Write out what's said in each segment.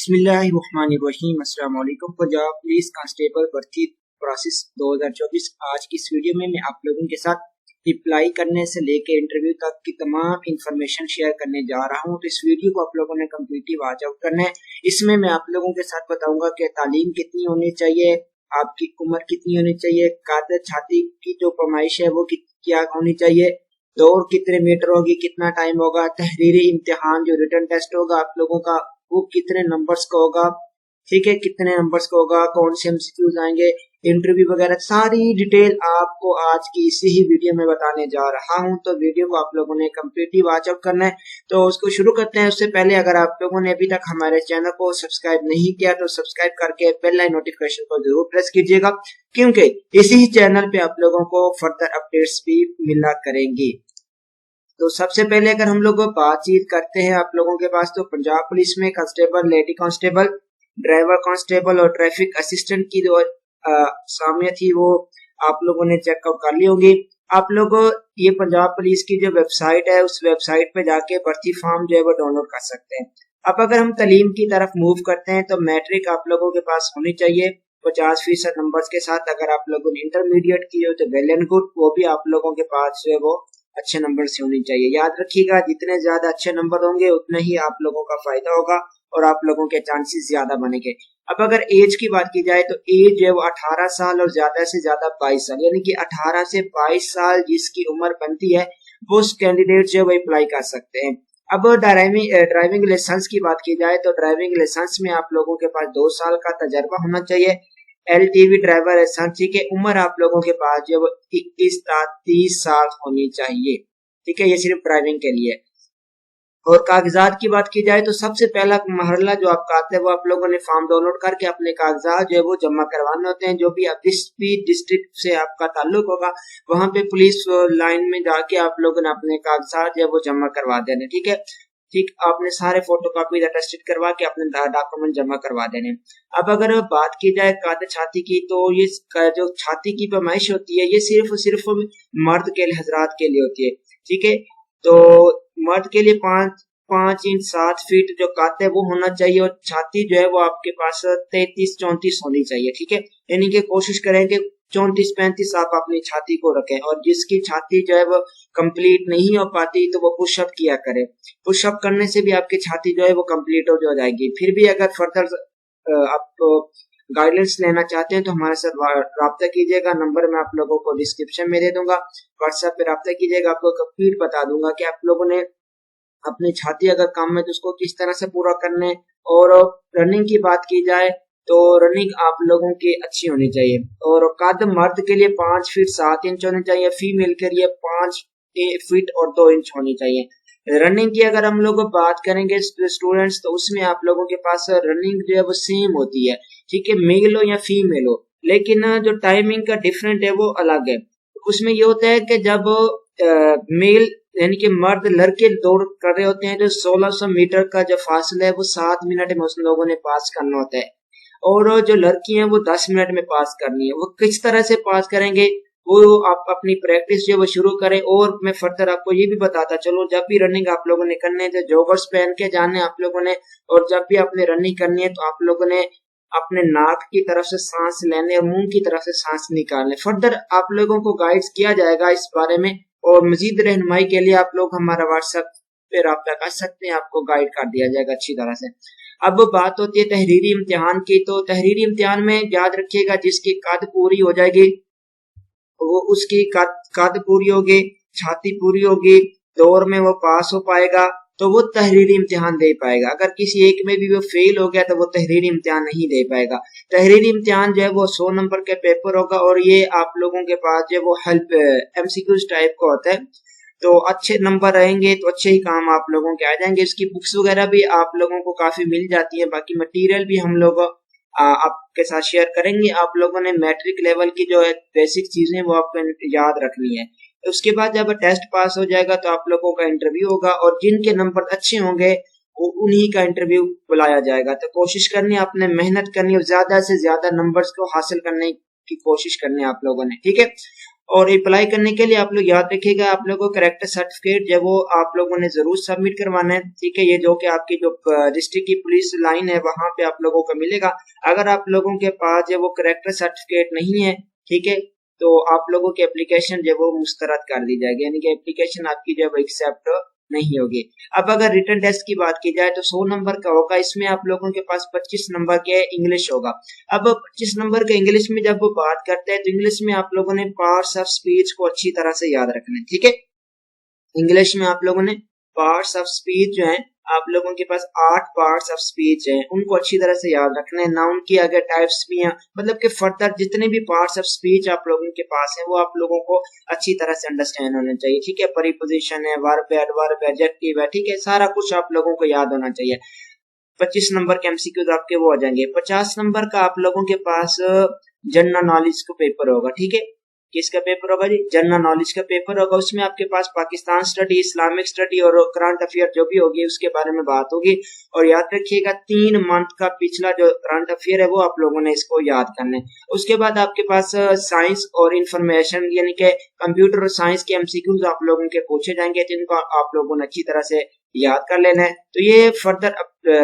बिस्मिल्लाहिर्रहमानिर्रहीम। अस्सलाम वालेकुम। पंजाब पुलिस कांस्टेबल भर्ती प्रोसेस 2024। आज की इस वीडियो में मैं आप लोगों के साथ अप्लाई करने से लेके इंटरव्यू तक की तमाम इंफॉर्मेशन शेयर करने जा रहा हूं। तो इस वीडियो को आप लोगों ने कम्प्लीटली वॉच आउट करना है। इसमें मैं आप लोगों के साथ बताऊंगा कि तालीम कितनी होनी चाहिए, आपकी उम्र कितनी होनी चाहिए, कादर छाती की जो पैमाइश है वो क्या होनी चाहिए, दौड़ कितने मीटर होगी, कितना टाइम होगा, तहरीरी इम्तिहान जो रिटन टेस्ट होगा आप लोगों का वो कितने नंबर्स का होगा, ठीक है, कितने नंबर्स का होगा, कौन से एमसीक्यूज आएंगे, इंटरव्यू वगैरह सारी डिटेल आपको आज की इसी ही वीडियो में बताने जा रहा हूं। तो वीडियो को आप लोगों ने कम्प्लीटली वॉच आउट करना है। तो उसको शुरू करते हैं। उससे पहले अगर आप लोगों ने अभी तक हमारे चैनल को सब्सक्राइब नहीं किया तो सब्सक्राइब करके बेल लाइन नोटिफिकेशन को जरूर प्रेस कीजिएगा, क्योंकि इसी ही चैनल पे आप लोगों को फर्दर अपडेट्स भी मिला करेंगी। तो सबसे पहले अगर हम लोग बातचीत करते हैं आप लोगों के पास, तो पंजाब पुलिस में constable, lady constable, driver constable और ट्रैफिक असिस्टेंट की जो सामिया थी वो आप लोगों ने चेकआउट कर ली होगी। आप लोग ये पंजाब पुलिस की जो वेबसाइट है उस वेबसाइट पे जाके भर्ती फॉर्म जो है वो डाउनलोड कर सकते हैं। अब अगर हम तालीम की तरफ मूव करते हैं तो मैट्रिक आप लोगों के पास होनी चाहिए 50% नंबर्स के साथ। अगर आप लोगों ने इंटरमीडिएट की हो तो वेल एंड गुड, वो भी आप लोगों के पास जो है वो अच्छे नंबर से होनी चाहिए। याद रखिएगा, जितने ज्यादा अच्छे नंबर होंगे उतने ही आप लोगों का फायदा होगा और आप लोगों के चांसेस ज्यादा बनेंगे। अब अगर एज की बात की जाए तो एज जो है वो 18 साल और ज्यादा से ज्यादा 22 साल, यानी कि 18 से 22 साल जिसकी उम्र बनती है वो कैंडिडेट जो है वो अप्लाई कर सकते हैं। अब ड्राइविंग लाइसेंस की बात की जाए तो ड्राइविंग लाइसेंस में आप लोगों के पास 2 साल का तजर्बा होना चाहिए। एलटीवी ड्राइवर लाइसेंस की उम्र आप लोगों के पास जो 21 से 30 साल होनी चाहिए, ठीक है, ये सिर्फ ड्राइविंग के लिए। और कागजात की बात की जाए तो सबसे पहला मरहला जो आपका आता है वो आप लोगों ने फॉर्म डाउनलोड करके अपने कागजात जो है वो जमा करवाने होते हैं। जो भी आप जिस भी डिस्ट्रिक्ट से आपका ताल्लुक होगा वहां पे पुलिस लाइन में जाके आप लोगों ने अपने कागजात जो है वो जमा करवा देने, ठीक है। ठीक, आपने सारे फोटोकॉपी अटेस्टेड करवा के अपने डॉक्यूमेंट जमा करवा देने। अब अगर बात की जाए कादर छाती की, तो ये जो छाती की पैमाइश होती है ये सिर्फ मर्द के लिए, हजरात के लिए होती है, ठीक है। तो मर्द के लिए 5 इंच 7 फीट जो कात है वो होना चाहिए और छाती जो है वो आपके पास 33-34 होनी चाहिए, ठीक है। यानी कि कोशिश करें कि 34-35 आप अपनी छाती को रखें। और जिसकी छाती जो है वो कंप्लीट नहीं हो पाती तो वो पुशअप किया करे। पुशअप करने से भी आपकी छाती जो है वो कंप्लीट हो जाएगी। फिर भी अगर फर्दर आप गाइडेंस लेना चाहते हैं तो हमारे साथ रब्ता कीजिएगा। नंबर मैं आप लोगों को डिस्क्रिप्शन में दे दूंगा, व्हाट्सएप पे रब्ता कीजिएगा। आपको कंप्लीट बता दूंगा कि आप लोगों ने अपनी छाती अगर कम है तो उसको किस तरह से पूरा करने। और रनिंग की बात की जाए तो रनिंग आप लोगों की अच्छी होनी चाहिए। और कद मर्द के लिए 5 फीट 7 इंच होनी चाहिए, फीमेल के लिए 5 फीट और 2 इंच होनी चाहिए। रनिंग की अगर हम लोग बात करेंगे स्टूडेंट्स तो उसमें आप लोगों के पास रनिंग जो है वो सेम होती है, ठीक है, मेल हो या फीमेल हो, लेकिन जो टाइमिंग का डिफरेंट है वो अलग है। उसमें ये होता है कि जब मेल यानी कि मर्द लड़के दौड़ कर रहे होते हैं तो 1600 मीटर का जो फासला है वो 7 मिनट में उस लोगों ने पास करना होता है। और जो लड़की हैं वो 10 मिनट में पास करनी है। वो किस तरह से पास करेंगे वो आप अपनी प्रैक्टिस जो वो शुरू करें। और मैं फर्दर आपको ये भी बताता चलो, जब भी रनिंग आप लोगों ने करनी है तो जॉगर्स पहन के जाने आप लोगों ने। और जब भी आपने रनिंग करनी है तो आप लोगों ने अपने नाक की तरफ से सांस लेने और मुंह की तरफ से सांस निकालने। फर्दर आप लोगों को गाइड्स किया जाएगा इस बारे में। और मजीद रहनुमाई के लिए आप लोग हमारा व्हाट्सएप पे राब्ता कर सकते हैं, आपको गाइड कर दिया जाएगा अच्छी तरह से। अब बात होती है तहरीरी इम्तिहान की, तो तहरीरी इम्तिहान में याद रखिएगा जिसकी कद पूरी हो जाएगी वो उसकी कद पूरी होगी, छाती पूरी होगी, दौर में वो पास हो पाएगा तो वो तहरीरी इम्तिहान दे पाएगा। अगर किसी एक में भी वो फेल हो गया तो वो तहरीरी इम्तिहान नहीं दे पाएगा। तहरीरी इम्तिहान जो है वो 100 नंबर के पेपर होगा और ये आप लोगों के पास जो वो हेल्प एमसीक्यूज टाइप का होता है। तो अच्छे नंबर रहेंगे तो अच्छे ही काम आप लोगों के आ जाएंगे। इसकी बुक्स वगैरह भी आप लोगों को काफी मिल जाती है। बाकी मटेरियल भी हम लोग आपके साथ शेयर करेंगे। आप लोगों ने मैट्रिक लेवल की जो है बेसिक चीजें वो आपको याद रखनी है। उसके बाद जब टेस्ट पास हो जाएगा तो आप लोगों का इंटरव्यू होगा और जिनके नंबर अच्छे होंगे वो उन्हीं का इंटरव्यू बुलाया जाएगा। तो कोशिश करनी है, आपने मेहनत करनी है, ज्यादा से ज्यादा नंबर्स को हासिल करने की कोशिश करनी है आप लोगों ने, ठीक है। और अप्लाई करने के लिए आप लोग याद रखिएगा, आप लोगों को करेक्टर सर्टिफिकेट जो वो आप लोगों ने जरूर सबमिट करवाना है, ठीक है। ये जो कि आपकी जो डिस्ट्रिक्ट की पुलिस लाइन है वहां पे आप लोगों को मिलेगा। अगर आप लोगों के पास जो वो करेक्टर सर्टिफिकेट नहीं है, ठीक है, तो आप लोगों की एप्लीकेशन जो वो मुस्तरद कर दी जाएगी, यानी कि एप्लीकेशन आपकी जब एक्सेप्ट नहीं होगी। अब अगर रिटन टेस्ट की बात की जाए तो 100 नंबर का होगा। इसमें आप लोगों के पास 25 नंबर के इंग्लिश होगा। अब 25 नंबर के इंग्लिश में जब वो बात करते हैं तो इंग्लिश में आप लोगों ने पार्ट्स ऑफ स्पीच को अच्छी तरह से याद रखना है, ठीक है। इंग्लिश में आप लोगों ने पार्ट्स ऑफ स्पीच जो है, आप लोगों के पास 8 पार्ट्स ऑफ स्पीच हैं, उनको अच्छी तरह से याद रखना है। नाउन की अगर टाइप्स भी हैं, मतलब कि फर्दर जितने भी पार्ट्स ऑफ स्पीच आप लोगों के पास हैं वो आप लोगों को अच्छी तरह से अंडरस्टैंड होना चाहिए, ठीक है। प्रीपोजिशन है, वर्ब है, एडवर्ब है, एडजेक्टिव है, ठीक है, सारा कुछ आप लोगों को याद होना चाहिए। 25 नंबर के एमसीक्यूज आपके वो आ जाएंगे। 50 नंबर का आप लोगों के पास जनरल नॉलेज का पेपर होगा, ठीक है। किसका पेपर होगा जी? जनरल नॉलेज का पेपर होगा। उसमें आपके पास पाकिस्तान स्टडी, इस्लामिक स्टडी और करंट अफेयर जो भी होगी उसके बारे में बात होगी। और याद रखिएगा 3 मंथ का पिछला जो करंट अफेयर है वो आप लोगों ने इसको याद करना है। उसके बाद आपके पास साइंस और इंफॉर्मेशन यानी कि कंप्यूटर और साइंस के एमसीक्यूज आप लोगों के पूछे जाएंगे, जिनको आप लोगों ने अच्छी तरह से याद कर लेना है। तो ये फर्दर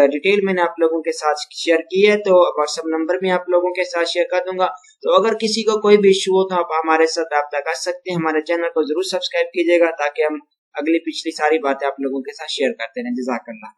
डिटेल मैंने आप लोगों के साथ शेयर की है, तो व्हाट्सएप नंबर में आप लोगों के साथ शेयर कर दूंगा। तो अगर किसी को कोई भी इशू हो तो आप हमारे साथ रब्ता कर सकते हैं। हमारे चैनल को जरूर सब्सक्राइब कीजिएगा ताकि हम अगली पिछली सारी बातें आप लोगों के साथ शेयर करते रहें। जज़ाकल्लाह।